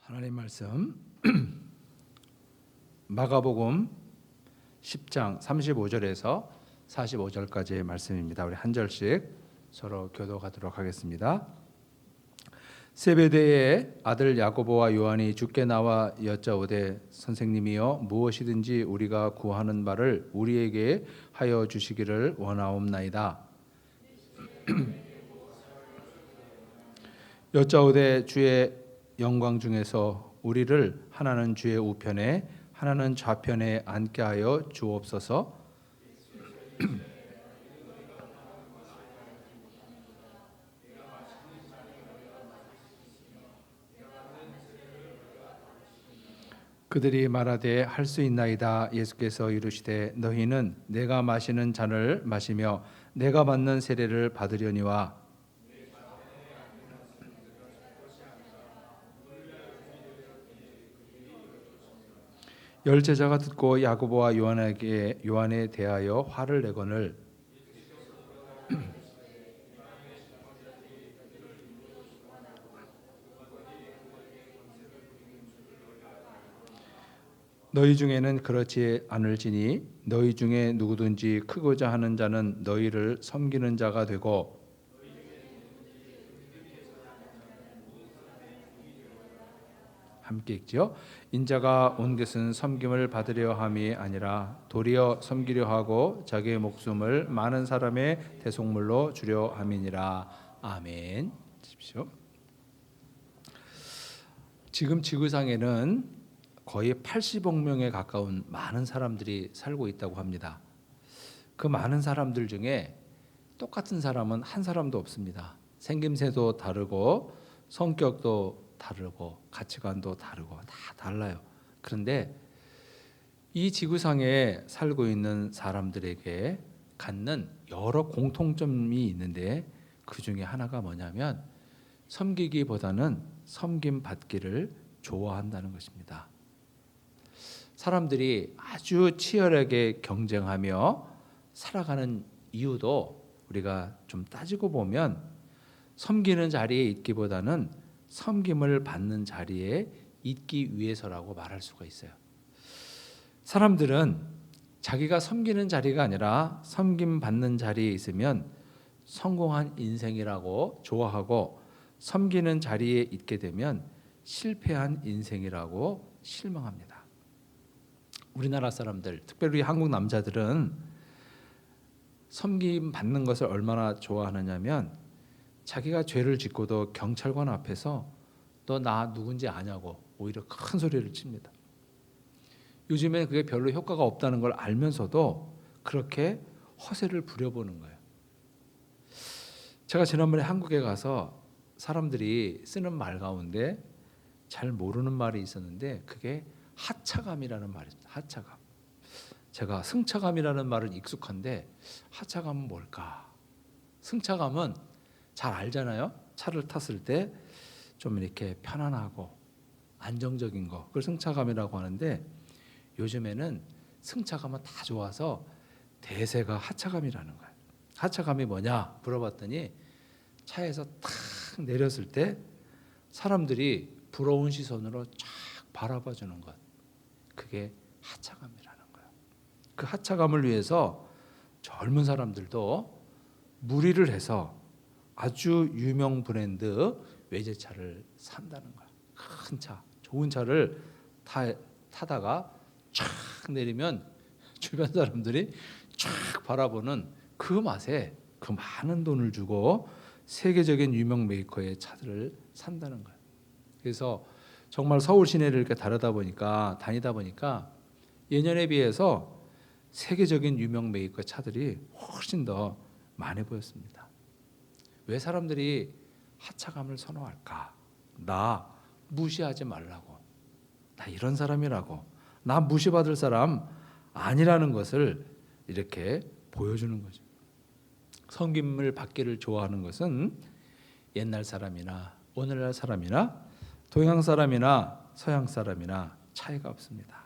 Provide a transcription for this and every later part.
하나님 말씀 마가복음 10장 35절에서 45절까지의 말씀입니다. 우리 한 절씩 서로 교독하도록 하겠습니다. 세베대의 아들 야고보와 요한이 주께 나와 여짜오되 선생님이여 무엇이든지 우리가 구하는 바를 우리에게 하여 주시기를 원하옵나이다. 여짜오되 주의 영광 중에서 우리를 하나는 주의 우편에 하나는 좌편에 앉게 하여 주옵소서. 그들이 말하되 할 수 있나이다. 예수께서 이르시되 너희는 내가 마시는 잔을 마시며 내가 받는 세례를 받으려니와 열 제자가 듣고 야고보와 요한에 대하여 화를 내거늘 너희 중에는 그렇지 않을지니 너희 중에 누구든지 크고자 하는 자는 너희를 섬기는 자가 되고 함께 읽지요. 인자가 온 것은 섬김을 받으려 함이 아니라 도리어 섬기려 하고 자기의 목숨을 많은 사람의 대속물로 주려 함이니라. 아멘. 십시오. 지금 지구상에는 거의 80억 명에 가까운 많은 사람들이 살고 있다고 합니다. 그 많은 사람들 중에 똑같은 사람은 한 사람도 없습니다. 생김새도 다르고 성격도 다르고 가치관도 다르고 다 달라요. 그런데 이 지구상에 살고 있는 사람들에게 갖는 여러 공통점이 있는데 그 중에 하나가 뭐냐면 섬기기보다는 섬김 받기를 좋아한다는 것입니다. 사람들이 아주 치열하게 경쟁하며 살아가는 이유도 우리가 좀 따지고 보면 섬기는 자리에 있기보다는 섬김을 받는 자리에 있기 위해서라고 말할 수가 있어요. 사람들은 자기가 섬기는 자리가 아니라 섬김 받는 자리에 있으면 성공한 인생이라고 좋아하고 섬기는 자리에 있게 되면 실패한 인생이라고 실망합니다. 우리나라 사람들, 특별히 한국 남자들은 섬김 받는 것을 얼마나 좋아하느냐면 자기가 죄를 짓고도 경찰관 앞에서 너 나 누군지 아냐고 오히려 큰 소리를 칩니다. 요즘에 그게 별로 효과가 없다는 걸 알면서도 그렇게 허세를 부려보는 거예요. 제가 지난번에 한국에 가서 사람들이 쓰는 말 가운데 잘 모르는 말이 있었는데 그게 하차감이라는 말입니다. 하차감. 제가 승차감이라는 말은 익숙한데 하차감은 뭘까? 승차감은 잘 알잖아요. 차를 탔을 때 좀 이렇게 편안하고 안정적인 거, 그걸 승차감이라고 하는데 요즘에는 승차감은 다 좋아서 대세가 하차감이라는 거예요. 하차감이 뭐냐 물어봤더니 차에서 탁 내렸을 때 사람들이 부러운 시선으로 쫙 바라봐주는 것, 그게 하차감이라는 거예요. 그 하차감을 위해서 젊은 사람들도 무리를 해서 아주 유명 브랜드 외제차를 산다는 거야. 큰 차, 좋은 차를 타다가 쫙 내리면 주변 사람들이 쫙 바라보는 그 맛에 그 많은 돈을 주고 세계적인 유명 메이커의 차들을 산다는 거야. 그래서 정말 서울 시내를 이렇게 다니다 보니까 예년에 비해서 세계적인 유명 메이커 차들이 훨씬 더 많이 보였습니다. 왜 사람들이 하차감을 선호할까? 나 무시하지 말라고. 나 이런 사람이라고. 나 무시받을 사람 아니라는 것을 이렇게 보여주는 거죠. 섬김을 받기를 좋아하는 것은 옛날 사람이나 오늘날 사람이나 동양 사람이나 서양 사람이나 차이가 없습니다.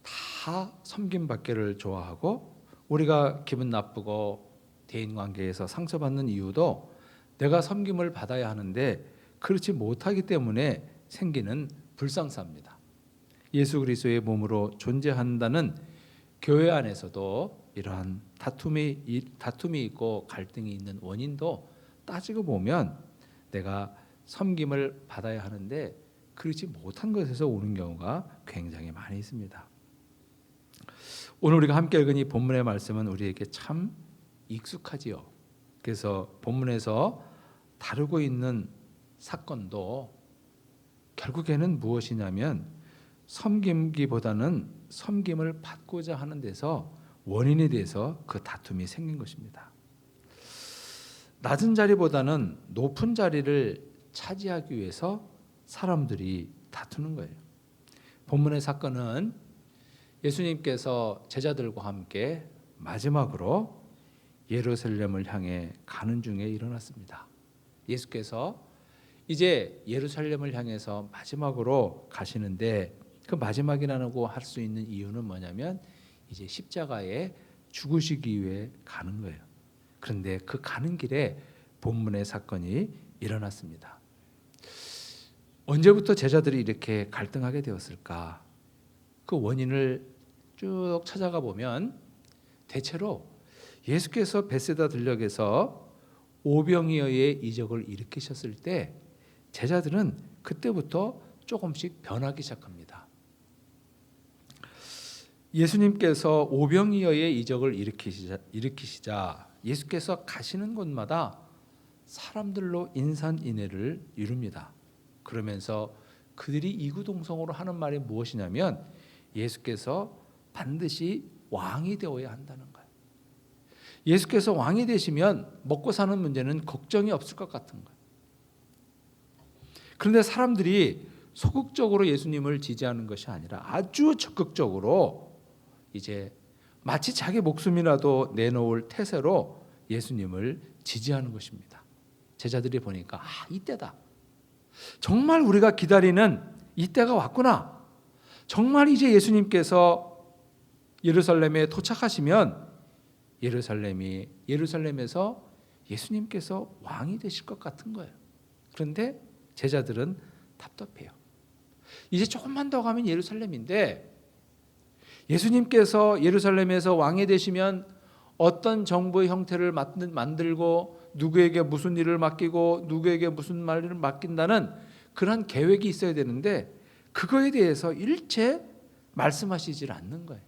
다 섬김 받기를 좋아하고 우리가 기분 나쁘고 대인관계에서 상처받는 이유도 내가 섬김을 받아야 하는데 그렇지 못하기 때문에 생기는 불상사입니다. 예수 그리스도의 몸으로 존재한다는 교회 안에서도 이러한 다툼이 있고 갈등이 있는 원인도 따지고 보면 내가 섬김을 받아야 하는데 그렇지 못한 것에서 오는 경우가 굉장히 많이 있습니다. 오늘 우리가 함께 읽은 이 본문의 말씀은 우리에게 참 익숙하지요. 그래서 본문에서 다루고 있는 사건도 결국에는 무엇이냐면 섬김기보다는 섬김을 받고자 하는 데서 원인에 대해서 그 다툼이 생긴 것입니다. 낮은 자리보다는 높은 자리를 차지하기 위해서 사람들이 다투는 거예요. 본문의 사건은 예수님께서 제자들과 함께 마지막으로 예루살렘을 향해 가는 중에 일어났습니다. 예수께서 이제 예루살렘을 향해서 마지막으로 가시는데 그 마지막이라고 할 수 있는 이유는 뭐냐면 이제 십자가에 죽으시기 위해 가는 거예요. 그런데 그 가는 길에 본문의 사건이 일어났습니다. 언제부터 제자들이 이렇게 갈등하게 되었을까? 그 원인을 쭉 찾아가 보면 대체로 예수께서 벳세다 들녘에서 오병이어의 이적을 일으키셨을 때 제자들은 그때부터 조금씩 변하기 시작합니다. 예수님께서 오병이어의 이적을 일으키시자 예수께서 가시는 곳마다 사람들로 인산인해를 이룹니다. 그러면서 그들이 이구동성으로 하는 말이 무엇이냐면 예수께서 반드시 왕이 되어야 한다는 거예요. 예수께서 왕이 되시면 먹고 사는 문제는 걱정이 없을 것 같은 거예요. 그런데 사람들이 소극적으로 예수님을 지지하는 것이 아니라 아주 적극적으로 이제 마치 자기 목숨이라도 내놓을 태세로 예수님을 지지하는 것입니다. 제자들이 보니까 이때다. 정말 우리가 기다리는 이때가 왔구나. 정말 이제 예수님께서 예루살렘에 도착하시면 예루살렘에서 예수님께서 왕이 되실 것 같은 거예요. 그런데 제자들은 답답해요. 이제 조금만 더 가면 예루살렘인데 예수님께서 예루살렘에서 왕이 되시면 어떤 정부의 형태를 만들고 누구에게 무슨 일을 맡기고 누구에게 무슨 말을 맡긴다는 그런 계획이 있어야 되는데 그거에 대해서 일체 말씀하시질 않는 거예요.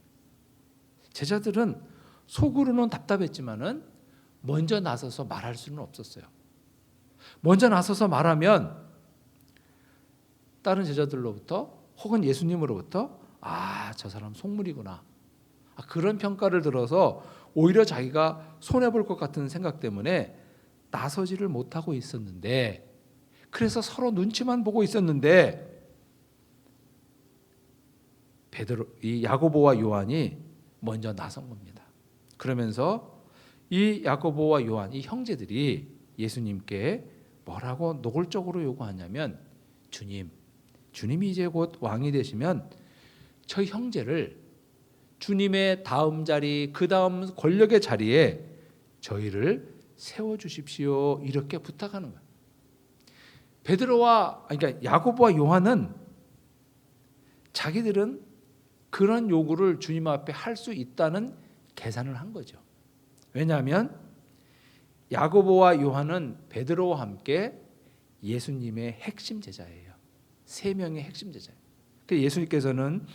제자들은 속으로는 답답했지만은 먼저 나서서 말할 수는 없었어요. 먼저 나서서 말하면 다른 제자들로부터 혹은 예수님으로부터 저 사람 속물이구나. 그런 평가를 들어서 오히려 자기가 손해볼 것 같은 생각 때문에 나서지를 못하고 있었는데 그래서 서로 눈치만 보고 있었는데 이 야고보와 요한이 먼저 나선 겁니다. 그러면서 이 야고보와 요한 이 형제들이 예수님께 뭐라고 노골적으로 요구하냐면 주님이 이제 곧 왕이 되시면 저 형제를 주님의 다음 자리 그 다음 권력의 자리에 저희를 세워주십시오 이렇게 부탁하는 거예요. 그러니까 야고보와 요한은 자기들은 그런 요구를 주님 앞에 할 수 있다는 계산을 한 거죠. 왜냐하면 야고보와 요한은 베드로와 함께 예수님의 핵심 제자예요. 3명의 핵심 제자예요. 예수님께서는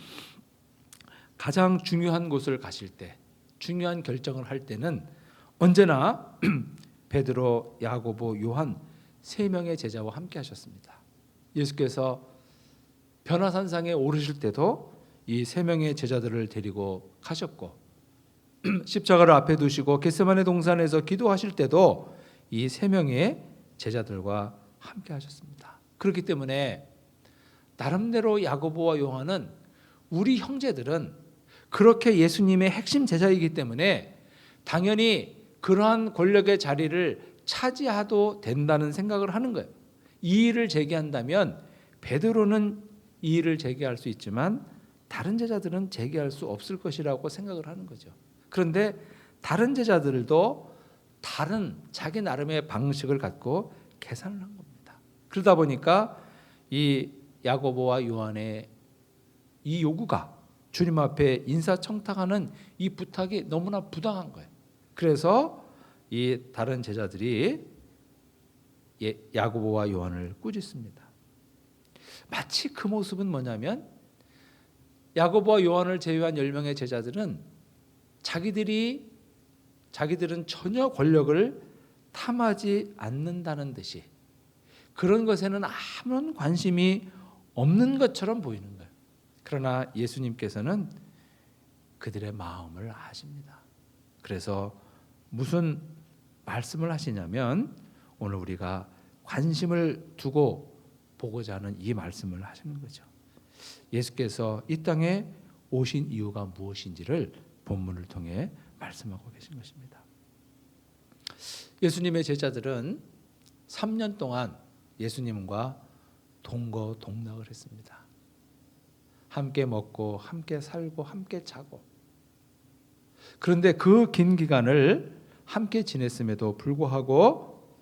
가장 중요한 곳을 가실 때, 중요한 결정을 할 때는 언제나 베드로, 야고보, 요한 3명의 제자와 함께 하셨습니다. 예수께서 변화산상에 오르실 때도 이 3명의 제자들을 데리고 가셨고 십자가를 앞에 두시고 겟세마네 동산에서 기도하실 때도 이 3명의 제자들과 함께 하셨습니다. 그렇기 때문에 나름대로 야고보와 요한은 우리 형제들은 그렇게 예수님의 핵심 제자이기 때문에 당연히 그러한 권력의 자리를 차지해도 된다는 생각을 하는 거예요. 이의를 제기한다면 베드로는 이의를 제기할 수 있지만 다른 제자들은 제기할 수 없을 것이라고 생각을 하는 거죠. 그런데 다른 제자들도 다른 자기 나름의 방식을 갖고 계산을 한 겁니다. 그러다 보니까 이 야고보와 요한의 이 요구가 주님 앞에 인사청탁하는 이 부탁이 너무나 부당한 거예요. 그래서 이 다른 제자들이 야고보와 요한을 꾸짖습니다. 마치 그 모습은 뭐냐면 야고보와 요한을 제외한 10명의 제자들은 자기들은 전혀 권력을 탐하지 않는다는 듯이 그런 것에는 아무런 관심이 없는 것처럼 보이는 거예요. 그러나 예수님께서는 그들의 마음을 아십니다. 그래서 무슨 말씀을 하시냐면 오늘 우리가 관심을 두고 보고자 하는 이 말씀을 하시는 거죠. 예수께서 이 땅에 오신 이유가 무엇인지를 본문을 통해 말씀하고 계신 것입니다. 예수님의 제자들은 3년 동안 예수님과 동거동락을 했습니다. 함께 먹고 함께 살고 함께 자고. 그런데 그 긴 기간을 함께 지냈음에도 불구하고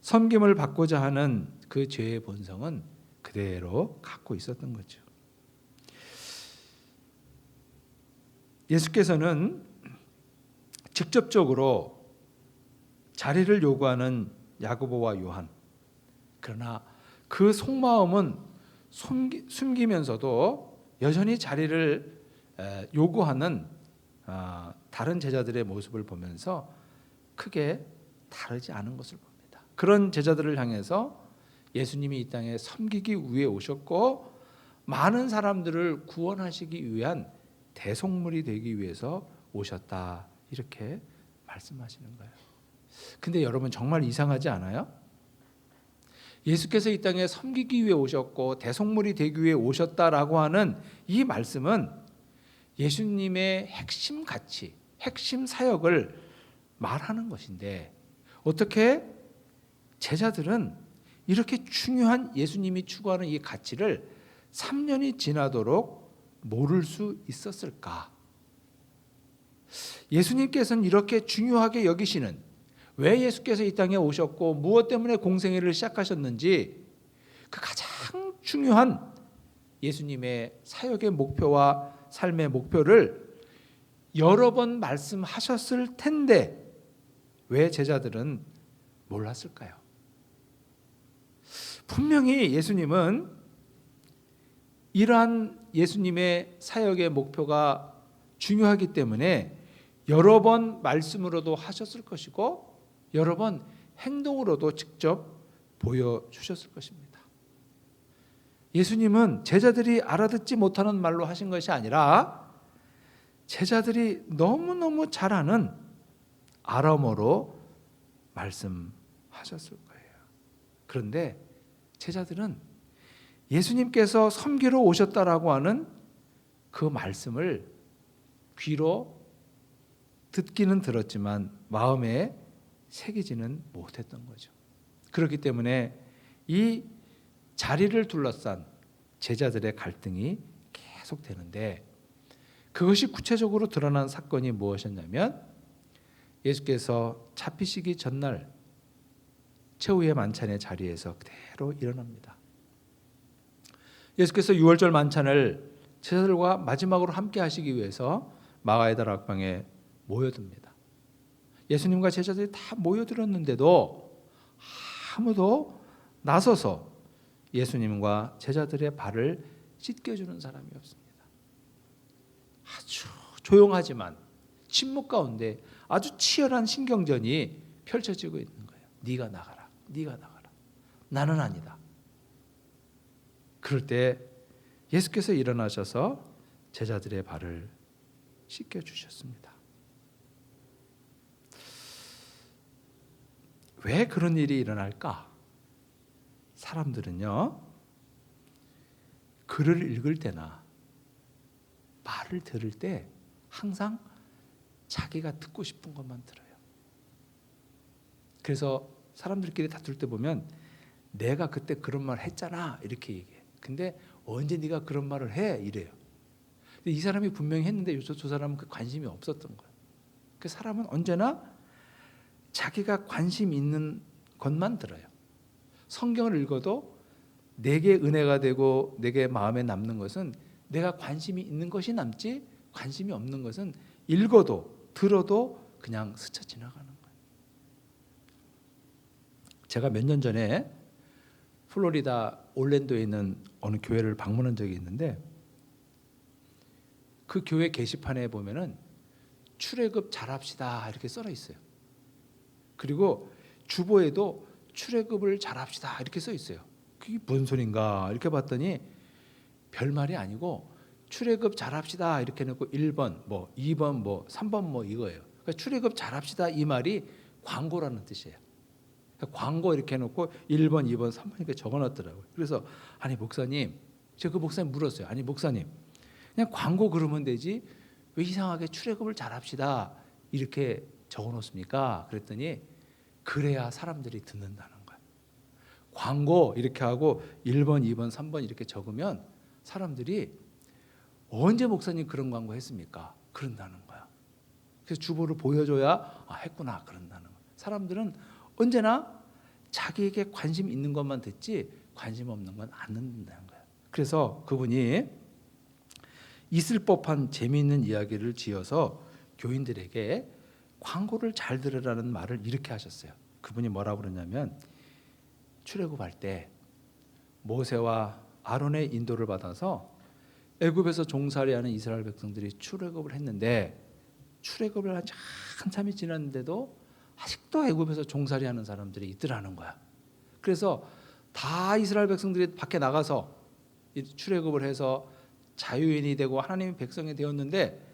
섬김을 받고자 하는 그 죄의 본성은 그대로 갖고 있었던 거죠. 예수께서는 직접적으로 자리를 요구하는 야고보와 요한, 그러나 그 속마음은 숨기면서도 여전히 자리를 요구하는 다른 제자들의 모습을 보면서 크게 다르지 않은 것을 봅니다. 그런 제자들을 향해서 예수님이 이 땅에 섬기기 위해 오셨고 많은 사람들을 구원하시기 위한 대속물이 되기 위해서 오셨다, 이렇게 말씀하시는 거예요. 근데 여러분 정말 이상하지 않아요? 예수께서 이 땅에 섬기기 위해 오셨고 대속물이 되기 위해 오셨다라고 하는 이 말씀은 예수님의 핵심 가치, 핵심 사역을 말하는 것인데 어떻게 제자들은 이렇게 중요한 예수님이 추구하는 이 가치를 3년이 지나도록 모를 수 있었을까? 예수님께서는 이렇게 중요하게 여기시는, 왜 예수께서 이 땅에 오셨고 무엇 때문에 공생애를 시작하셨는지 그 가장 중요한 예수님의 사역의 목표와 삶의 목표를 여러 번 말씀하셨을 텐데 왜 제자들은 몰랐을까요? 분명히 예수님은 이러한 예수님의 사역의 목표가 중요하기 때문에 여러 번 말씀으로도 하셨을 것이고 여러 번 행동으로도 직접 보여주셨을 것입니다. 예수님은 제자들이 알아듣지 못하는 말로 하신 것이 아니라 제자들이 너무너무 잘 아는 아람어로 말씀하셨을 거예요. 그런데 제자들은 예수님께서 섬기러 오셨다라고 하는 그 말씀을 귀로 듣기는 들었지만 마음에 새기지는 못했던 거죠. 그렇기 때문에 이 자리를 둘러싼 제자들의 갈등이 계속되는데 그것이 구체적으로 드러난 사건이 무엇이었냐면 예수께서 잡히시기 전날 최후의 만찬의 자리에서 그대로 일어납니다. 예수께서 유월절 만찬을 제자들과 마지막으로 함께 하시기 위해서 마가의 다락방에 모여듭니다. 예수님과 제자들이 다 모여들었는데도 아무도 나서서 예수님과 제자들의 발을 씻겨주는 사람이 없습니다. 아주 조용하지만 침묵 가운데 아주 치열한 신경전이 펼쳐지고 있는 거예요. 네가 나가라, 네가 나가라. 나는 아니다. 그럴 때 예수께서 일어나셔서 제자들의 발을 씻겨주셨습니다. 왜 그런 일이 일어날까? 사람들은요, 글을 읽을 때나 말을 들을 때 항상 자기가 듣고 싶은 것만 들어요. 그래서 사람들끼리 다툴 때 보면 내가 그때 그런 말 했잖아 이렇게 얘기해. 근데 언제 네가 그런 말을 해? 이래요. 근데 이 사람이 분명히 했는데 저 사람은 그 관심이 없었던 거예요. 그 사람은 언제나 자기가 관심 있는 것만 들어요. 성경을 읽어도 내게 은혜가 되고 내게 마음에 남는 것은 내가 관심이 있는 것이 남지, 관심이 없는 것은 읽어도 들어도 그냥 스쳐 지나가는 거예요. 제가 몇 년 전에 플로리다 올랜도에 있는 어느 교회를 방문한 적이 있는데, 그 교회 게시판에 보면은 출애굽 잘합시다 이렇게 써 있어요. 그리고 주보에도 출애굽을 잘합시다 이렇게 써 있어요. 그게 뭔 소린가 이렇게 봤더니 별말이 아니고 출애굽 잘합시다 이렇게 놓고 1번 뭐 2번 뭐 3번 뭐 이거예요. 그러니까 출애굽 잘합시다 이 말이 광고라는 뜻이에요. 그러니까 광고 이렇게 해놓고 1번 2번 3번 이렇게 적어놨더라고요. 그래서 아니 목사님, 제가 그 목사님 물었어요. 아니 목사님, 그냥 광고 그러면 되지 왜 이상하게 출애굽을 잘합시다 이렇게 적어놓습니까? 그랬더니 그래야 사람들이 듣는다는 거예요. 광고 이렇게 하고 1번 2번 3번 이렇게 적으면 사람들이 언제 목사님 그런 광고 했습니까? 그런다는 거야. 그래서 주보를 보여줘야 했구나 그런다는 거야. 사람들은 언제나 자기에게 관심 있는 것만 듣지 관심 없는 건 안 듣는다는 거야. 그래서 그분이 있을 법한 재미있는 이야기를 지어서 교인들에게 광고를 잘 들으라는 말을 이렇게 하셨어요. 그분이 뭐라고 그러냐면, 출애굽할 때 모세와 아론의 인도를 받아서 애굽에서 종살이하는 이스라엘 백성들이 출애굽을 했는데, 출애굽을 한참이 지났는데도 아직도 애굽에서 종살이하는 사람들이 있더라는 거야. 그래서 다 이스라엘 백성들이 밖에 나가서 출애굽을 해서 자유인이 되고 하나님의 백성이 되었는데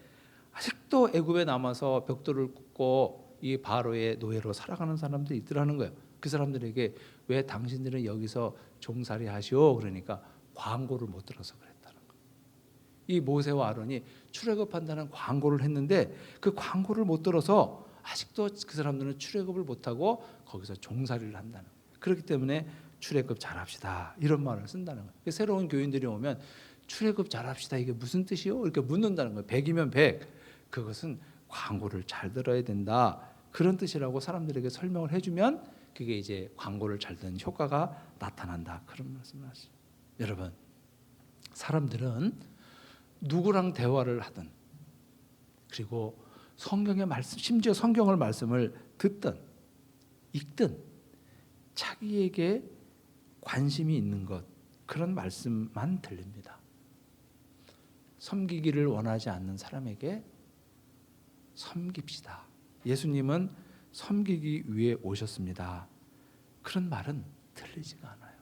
아직도 애굽에 남아서 벽돌을 굽고 이 바로의 노예로 살아가는 사람들이 있더라는 거예요. 그 사람들에게 왜 당신들은 여기서 종살이 하시오? 그러니까 광고를 못 들어서 그랬다는 거예요. 이 모세와 아론이 출애굽한다는 광고를 했는데 그 광고를 못 들어서 아직도 그 사람들은 출애굽을 못하고 거기서 종살이를 한다는 거예요. 그렇기 때문에 출애굽 잘합시다 이런 말을 쓴다는 거예요. 새로운 교인들이 오면 출애굽 잘합시다 이게 무슨 뜻이요? 이렇게 묻는다는 거예요. 100이면 100. 그것은 광고를 잘 들어야 된다 그런 뜻이라고 사람들에게 설명을 해주면 그게 이제 광고를 잘 듣는 효과가 나타난다 그런 말씀을 하시죠. 여러분, 사람들은 누구랑 대화를 하든 그리고 성경의 말씀, 심지어 성경을 말씀을 듣든 읽든 자기에게 관심이 있는 것 그런 말씀만 들립니다. 섬기기를 원하지 않는 사람에게 섬깁시다. 예수님은 섬기기 위해 오셨습니다. 그런 말은 들리지가 않아요.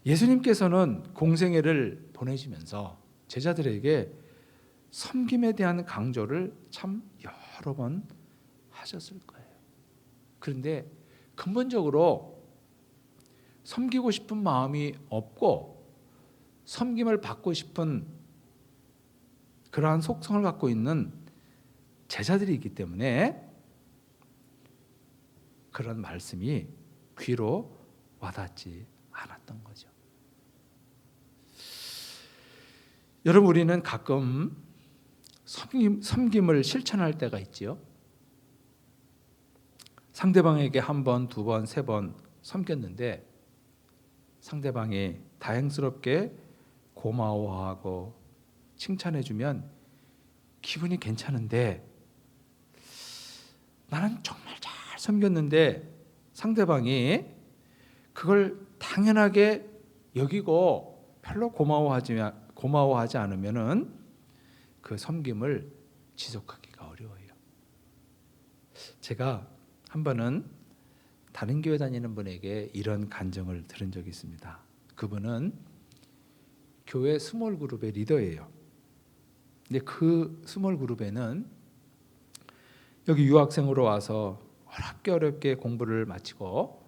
예수님께서는 공생애를 보내시면서 제자들에게 섬김에 대한 강조를 참 여러 번 하셨을 거예요. 그런데 근본적으로 섬기고 싶은 마음이 없고 섬김을 받고 싶은 그러한 속성을 갖고 있는 제자들이 있기 때문에 그런 말씀이 귀로 와닿지 않았던 거죠. 여러분, 우리는 가끔 섬김을 실천할 때가 있지요. 상대방에게 한 번, 두 번, 세 번 섬겼는데 상대방이 다행스럽게 고마워하고 칭찬해주면 기분이 괜찮은데, 나는 정말 잘 섬겼는데 상대방이 그걸 당연하게 여기고 별로 고마워하지 않으면은 그 섬김을 지속하기가 어려워요. 제가 한 번은 다른 교회 다니는 분에게 이런 간증을 들은 적이 있습니다. 그분은 교회 스몰 그룹의 리더예요. 근데 그 스몰 그룹에는 여기 유학생으로 와서 어렵게 공부를 마치고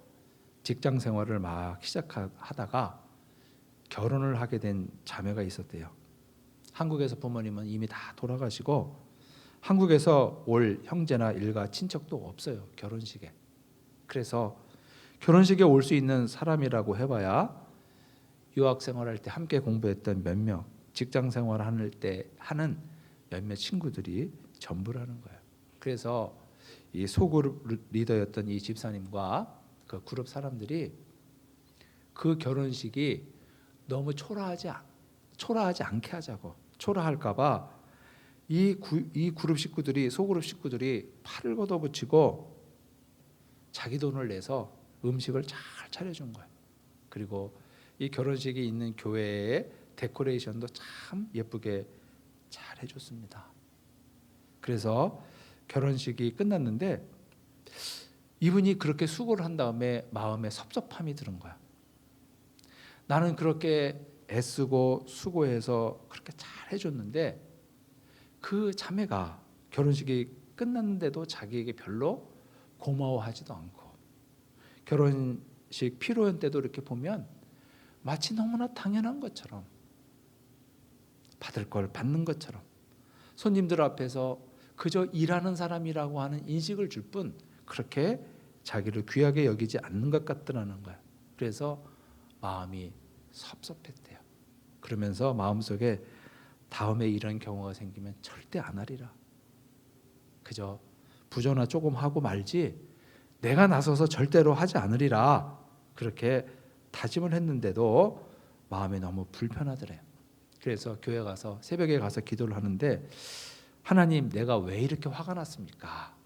직장 생활을 막 시작하다가 결혼을 하게 된 자매가 있었대요. 한국에서 부모님은 이미 다 돌아가시고 한국에서 올 형제나 일가 친척도 없어요, 결혼식에. 그래서 결혼식에 올 수 있는 사람이라고 해봐야 유학 생활할 때 함께 공부했던 몇몇, 직장 생활할 때 하는 몇몇 친구들이 전부라는 거예요. 그래서 이 소그룹 리더였던 이 집사님과 그 그룹 사람들이 그 결혼식이 너무 초라하지 않게 하자고, 초라할까봐 이 그룹 식구들이, 소그룹 식구들이 팔을 걷어붙이고 자기 돈을 내서 음식을 잘 차려준 거예요. 그리고 이 결혼식이 있는 교회의 데코레이션도 참 예쁘게 잘 해줬습니다. 그래서 결혼식이 끝났는데 이분이 그렇게 수고를 한 다음에 마음에 섭섭함이 드는 거야. 나는 그렇게 애쓰고 수고해서 그렇게 잘 해줬는데 그 자매가 결혼식이 끝났는데도 자기에게 별로 고마워하지도 않고, 결혼식 피로연 때도 이렇게 보면 마치 너무나 당연한 것처럼, 받을 걸 받는 것처럼, 손님들 앞에서 그저 일하는 사람이라고 하는 인식을 줄 뿐 그렇게 자기를 귀하게 여기지 않는 것 같더라는 거야. 그래서 마음이 섭섭했대요. 그러면서 마음속에 다음에 이런 경우가 생기면 절대 안 하리라. 그저 부조나 조금 하고 말지 내가 나서서 절대로 하지 않으리라. 그렇게 다짐을 했는데도 마음이 너무 불편하더래요. 그래서 교회 가서 새벽에 가서 기도를 하는데, 하나님, 내가 왜 이렇게 화가 났습니까?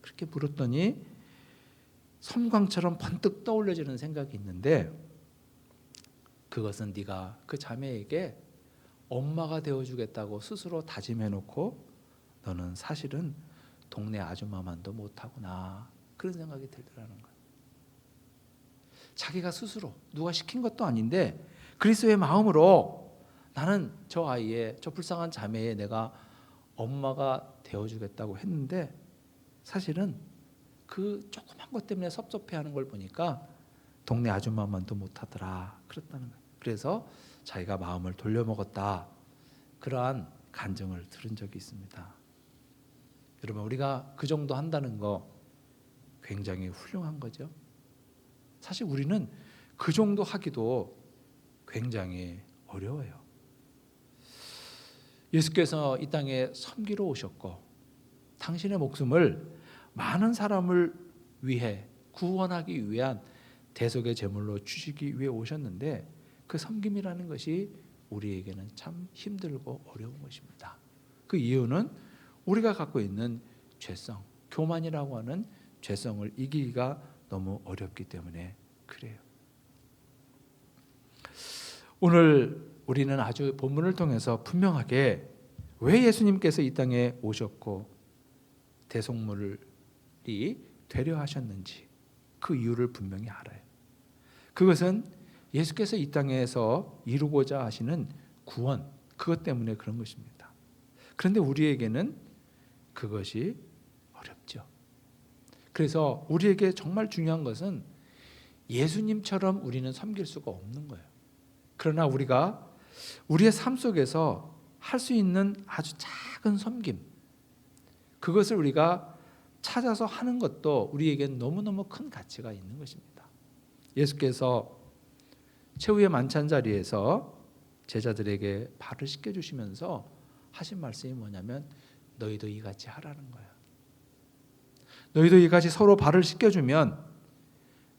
그렇게 물었더니 섬광처럼 번뜩 떠올려지는 생각이 있는데, 그것은 네가 그 자매에게 엄마가 되어주겠다고 스스로 다짐해놓고 너는 사실은 동네 아줌마만도 못하구나, 그런 생각이 들더라는 거예요. 자기가 스스로, 누가 시킨 것도 아닌데 그리스도의 마음으로 나는 저 아이의, 저 불쌍한 자매의 내가 엄마가 되어주겠다고 했는데 사실은 그 조그만 것 때문에 섭섭해하는 걸 보니까 동네 아줌마만도 못하더라, 그랬다는 거예요. 그래서 자기가 마음을 돌려먹었다, 그러한 간증을 들은 적이 있습니다. 여러분, 우리가 그 정도 한다는 거 굉장히 훌륭한 거죠. 사실 우리는 그 정도 하기도 굉장히 어려워요. 예수께서 이 땅에 섬기러 오셨고 당신의 목숨을 많은 사람을 위해 구원하기 위한 대속의 제물로 주시기 위해 오셨는데, 그 섬김이라는 것이 우리에게는 참 힘들고 어려운 것입니다. 그 이유는 우리가 갖고 있는 죄성, 교만이라고 하는 죄성을 이기기가 너무 어렵기 때문에 그래요. 오늘 우리는 아주 본문을 통해서 분명하게 왜 예수님께서 이 땅에 오셨고 대속물이 되려 하셨는지 그 이유를 분명히 알아요. 그것은 예수께서 이 땅에서 이루고자 하시는 구원, 그것 때문에 그런 것입니다. 그런데 우리에게는 그것이 어렵죠. 그래서 우리에게 정말 중요한 것은 예수님처럼 우리는 섬길 수가 없는 거예요. 그러나 우리가 우리의 삶 속에서 할 수 있는 아주 작은 섬김, 그것을 우리가 찾아서 하는 것도 우리에겐 너무너무 큰 가치가 있는 것입니다. 예수께서 최후의 만찬 자리에서 제자들에게 발을 씻겨주시면서 하신 말씀이 뭐냐면, 너희도 이같이 하라는 거예요. 너희도 이같이 서로 발을 씻겨주면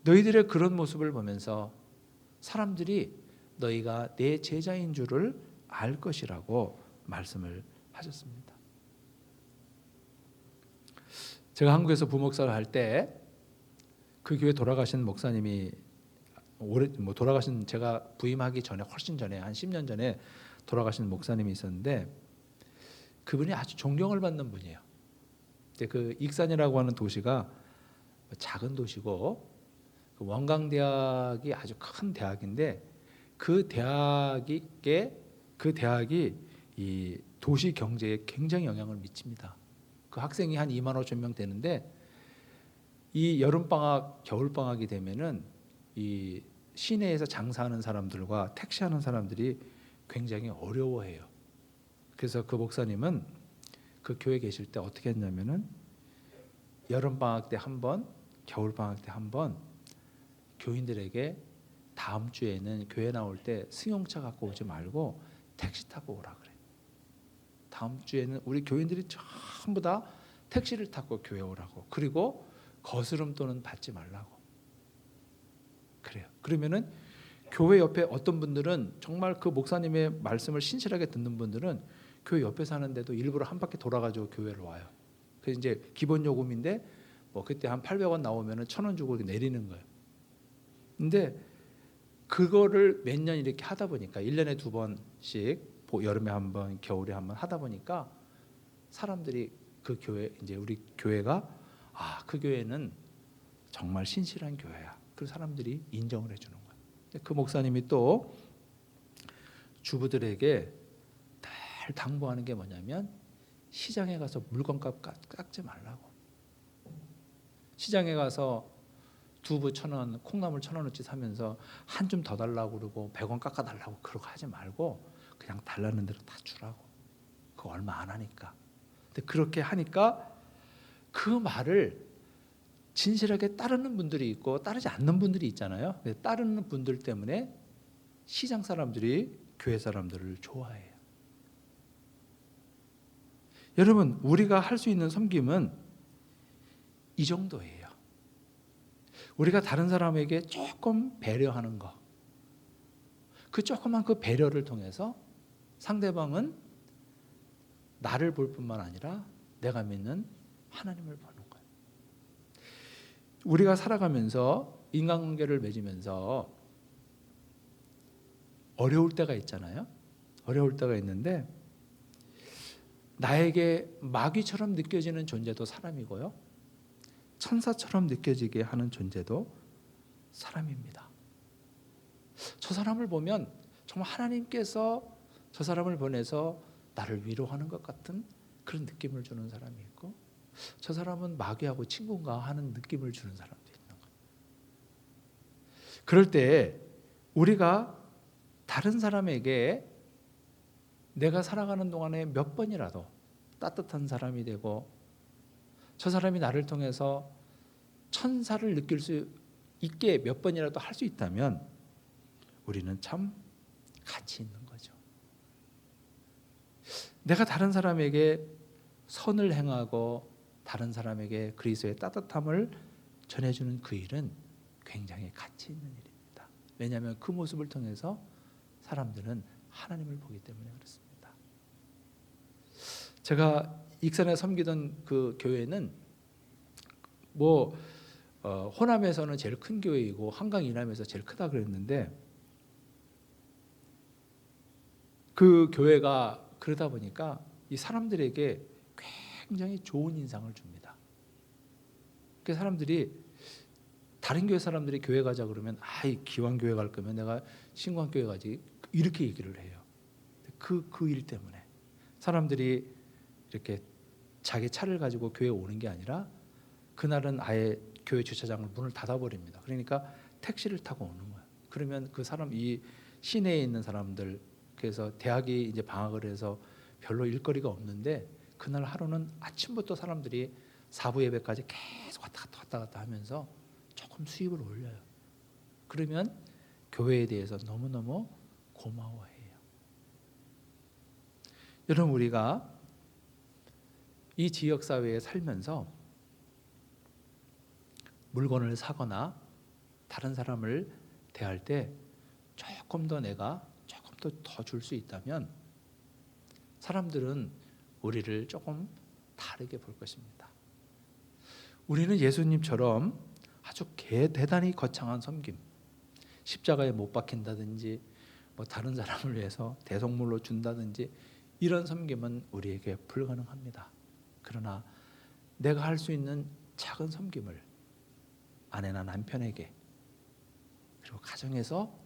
너희들의 그런 모습을 보면서 사람들이 너희가 내 제자인 줄을 알 것이라고 말씀을 하셨습니다. 제가 한국에서 부목사를 할 때 그 교회 돌아가신 목사님이 돌아가신, 제가 부임하기 전에 훨씬 전에 한 10년 전에 돌아가신 목사님이 있었는데 그분이 아주 존경을 받는 분이에요. 그 익산이라고 하는 도시가 작은 도시고 그 원광대학이 아주 큰 대학인데 그 대학이 이 도시 경제에 굉장히 영향을 미칩니다. 그 학생이 한 2만 5천 명 되는데 이 여름 방학, 겨울 방학이 되면은 이 시내에서 장사하는 사람들과 택시하는 사람들이 굉장히 어려워해요. 그래서 그 목사님은 그 교회 계실 때 어떻게 했냐면은 여름 방학 때 한 번, 겨울 방학 때 한 번 교인들에게 다음 주에는 교회 나올 때 승용차 갖고 오지 말고 택시 타고 오라 그래. 다음 주에는 우리 교인들이 전부 다 택시를 타고 교회 오라고. 그리고 거스름 돈은 받지 말라고. 그러면은 교회 옆에 어떤 분들은 정말 그 목사님의 말씀을 신실하게 듣는 분들은 교회 옆에 사는데도 일부러 한 바퀴 돌아가지고 교회를 와요. 그래서 이제 기본 요금인데 뭐 그때 한 800원 나오면은 1,000원 주고 내리는 거예요. 근데 그거를 몇 년 이렇게 하다 보니까 1년에 2번씩 여름에 한 번, 겨울에 한 번 하다 보니까 사람들이 그 교회 이제 우리 교회가 그 교회는 정말 신실한 교회야. 그 사람들이 인정을 해주는 거예요. 그 목사님이 또 주부들에게 늘 당부하는 게 뭐냐면 시장에 가서 물건값 깎지 말라고. 시장에 가서 두부 1,000원, 콩나물 1,000원어치 사면서 한 줌 더 달라고 그러고 100원 깎아달라고 그러고 하지 말고 그냥 달라는 대로 다 주라고. 그거 얼마 안 하니까. 근데 그렇게 하니까 그 말을 진실하게 따르는 분들이 있고 따르지 않는 분들이 있잖아요. 근데 따르는 분들 때문에 시장 사람들이 교회 사람들을 좋아해요. 여러분, 우리가 할 수 있는 섬김은 이 정도예요. 우리가 다른 사람에게 조금 배려하는 거, 그 조그만 그 배려를 통해서 상대방은 나를 볼 뿐만 아니라 내가 믿는 하나님을 보는 거예요. 우리가 살아가면서 인간관계를 맺으면서 어려울 때가 있잖아요. 어려울 때가 있는데 나에게 마귀처럼 느껴지는 존재도 사람이고요, 천사처럼 느껴지게 하는 존재도 사람입니다. 저 사람을 보면 정말 하나님께서 저 사람을 보내서 나를 위로하는 것 같은 그런 느낌을 주는 사람이 있고, 저 사람은 마귀하고 친구인가 하는 느낌을 주는 사람도 있는 거예요. 그럴 때 우리가 다른 사람에게 내가 살아가는 동안에 몇 번이라도 따뜻한 사람이 되고 저 사람이 나를 통해서 천사를 느낄 수 있게 몇 번이라도 할 수 있다면 우리는 참 가치 있는 거죠. 내가 다른 사람에게 선을 행하고 다른 사람에게 그리스도의 따뜻함을 전해주는 그 일은 굉장히 가치 있는 일입니다. 왜냐하면 그 모습을 통해서 사람들은 하나님을 보기 때문에 그렇습니다. 제가 익산에 섬기던 그 교회는 호남에서는 제일 큰 교회이고 한강 이남에서 제일 크다 그랬는데, 그 교회가 그러다 보니까 이 사람들에게 굉장히 좋은 인상을 줍니다. 그 사람들이 다른 교회 사람들이 교회 가자 그러면 이 기왕교회 갈 거면 내가 신광교회 가지 이렇게 얘기를 해요. 그 일 때문에 사람들이 이렇게 자기 차를 가지고 교회에 오는 게 아니라 그날은 아예 교회 주차장을 문을 닫아버립니다. 그러니까 택시를 타고 오는 거예요. 그러면 그 사람, 이 시내에 있는 사람들, 그래서 대학이 이제 방학을 해서 별로 일거리가 없는데 그날 하루는 아침부터 사람들이 사부 예배까지 계속 왔다 갔다 하면서 조금 수입을 올려요. 그러면 교회에 대해서 너무너무 고마워해요. 여러분, 우리가 이 지역사회에 살면서 물건을 사거나 다른 사람을 대할 때 조금 더 내가 조금 더 줄 수 있다면 사람들은 우리를 조금 다르게 볼 것입니다. 우리는 예수님처럼 아주 대단히 거창한 섬김, 십자가에 못 박힌다든지 다른 사람을 위해서 대속물로 준다든지 이런 섬김은 우리에게 불가능합니다. 그러나 내가 할 수 있는 작은 섬김을 아내나 남편에게, 그리고 가정에서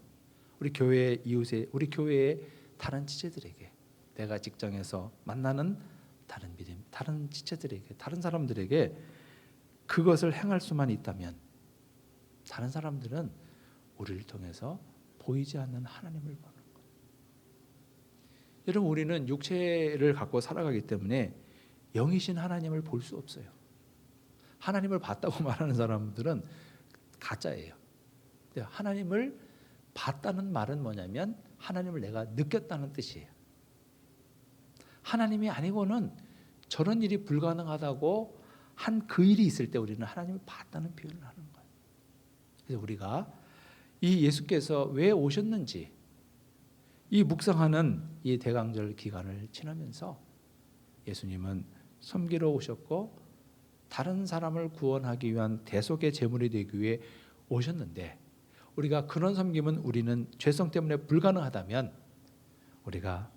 우리 교회의 이웃에, 우리 교회의 다른 지체들에게, 내가 직장에서 만나는 다른 믿음, 다른 지체들에게, 다른 사람들에게 그것을 행할 수만 있다면 다른 사람들은 우리를 통해서 보이지 않는 하나님을 보는 거예요. 여러분, 우리는 육체를 갖고 살아가기 때문에 영이신 하나님을 볼 수 없어요. 하나님을 봤다고 말하는 사람들은 가짜예요. 하나님을 봤다는 말은 뭐냐면 하나님을 내가 느꼈다는 뜻이에요. 하나님이 아니고는 저런 일이 불가능하다고 한 그 일이 있을 때 우리는 하나님을 봤다는 표현을 하는 거예요. 그래서 우리가 이 예수께서 왜 오셨는지 이 묵상하는 이 대강절 기간을 지나면서 예수님은 섬기러 오셨고 다른 사람을 구원하기 위한 대속의 제물이 되기 위해 오셨는데 우리가 그런 섬김은 우리는 죄성 때문에 불가능하다면 우리가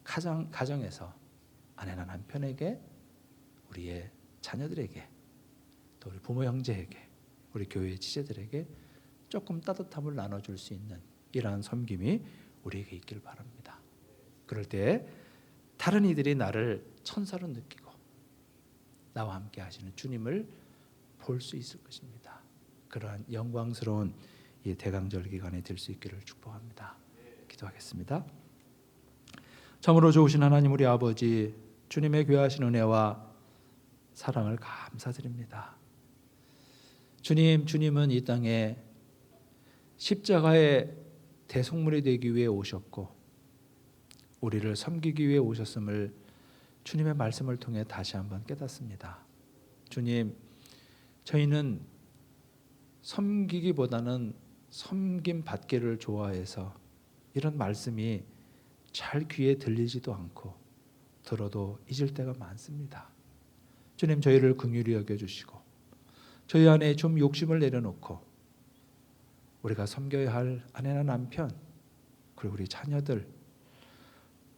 가정에서 아내나 남편에게 우리의 자녀들에게 또 우리 부모 형제에게 우리 교회 지체들에게 조금 따뜻함을 나눠줄 수 있는 이러한 섬김이 우리에게 있기를 바랍니다. 그럴 때 다른 이들이 나를 천사로 느끼고 나와 함께 하시는 주님을 볼 수 있을 것입니다. 그러한 영광스러운 이 대강절 기간이 될 수 있기를 축복합니다. 기도하겠습니다. 참으로 좋으신 하나님 우리 아버지, 주님의 귀하신 은혜와 사랑을 감사드립니다. 주님은 이 땅에 십자가의 대속물이 되기 위해 오셨고 우리를 섬기기 위해 오셨음을 주님의 말씀을 통해 다시 한번 깨닫습니다. 주님, 저희는 섬기기보다는 섬김 받기를 좋아해서 이런 말씀이 잘 귀에 들리지도 않고 들어도 잊을 때가 많습니다. 주님, 저희를 긍휼히 여겨주시고 저희 안에 좀 욕심을 내려놓고 우리가 섬겨야 할 아내나 남편 그리고 우리 자녀들,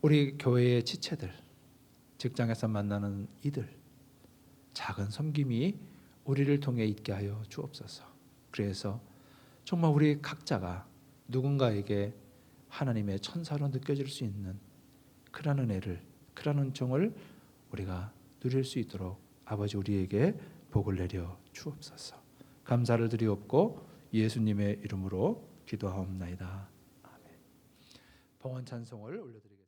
우리 교회의 지체들, 직장에서 만나는 이들, 작은 섬김이 우리를 통해 있게 하여 주옵소서. 그래서 정말 우리 각자가 누군가에게 하나님의 천사로 느껴질 수 있는 그런 은혜를, 그런 은총을 우리가 누릴 수 있도록 아버지 우리에게 복을 내려 주옵소서. 감사를 드리옵고 예수님의 이름으로 기도하옵나이다. 아멘. 봉헌 찬송을 올려드리겠습니다.